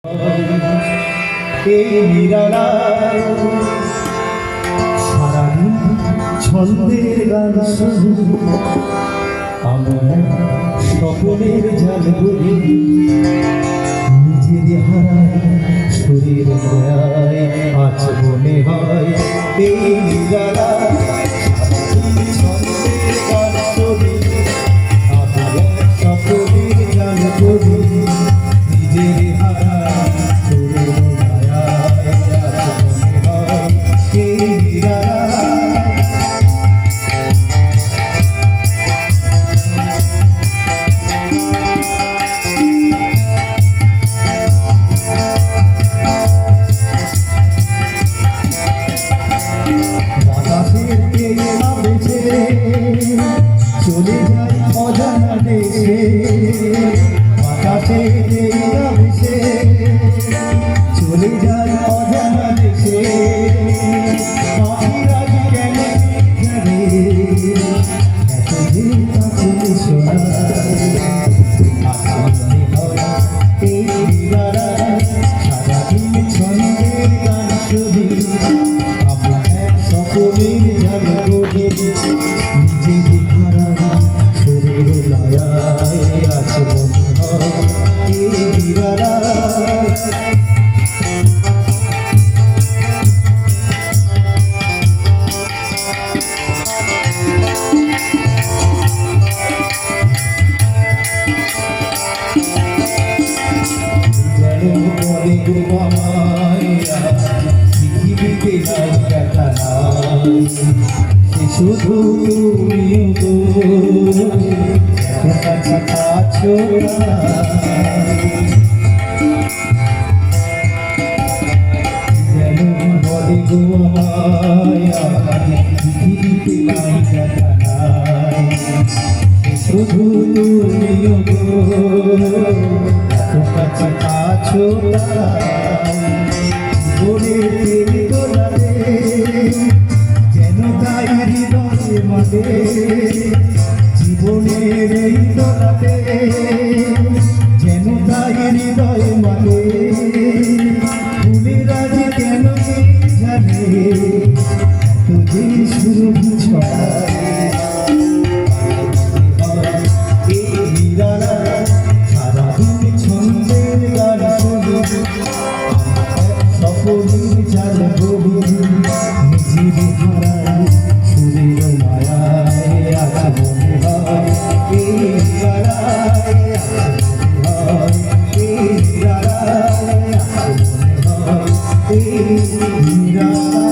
এই নিরালায় সারাদিন ছন্দের গান শুধু আমার স্বপ্নের জাল বলি নিজের হারায় শরীর দয়ায় আজ মনে হয় এই নিরালায় সারাদিন ছন্দের গান শুধু আমার স্বপ্নের জাল বলি নিজের হারায় চলে যাই অজানা দেশে বাতাসে ভেসে চলে যাই অজানা দেশে পাখিরা কেন জানে এত যে কাছে শোনা মনে হয় এই নিরালায় সারাদিন ছন্দের গান শুধু আমরা এক সকলের জাল বলি নিজের হারানো শরীর লয়ায় আছে মনে হয় এই নিরালায় বলে পৃথিবীতে নাই দেখা নাই শুধু তুমি কাছে আছো যেন বলে গো আমায় পৃথিবীতে নাই দেখা নাই শুধু তুমি কাছে আছো জীবনের দোলাতে যেন তাই হৃদয়ে মানে জীবনের এই দোলাতে যেন তাই হৃদয়ে মানে ফুলের আজ কেন জানে তুঝে শুরু ছড়ায় এই নিরালায় সারাদিন ছন্দের গান শুধু সকলের জাল বলি নিজের হারায় শরীর মায়ায় আজ মনে হয় এই নিরালায় এই নিরালায় আজ মনে হয় এই নিরালায়।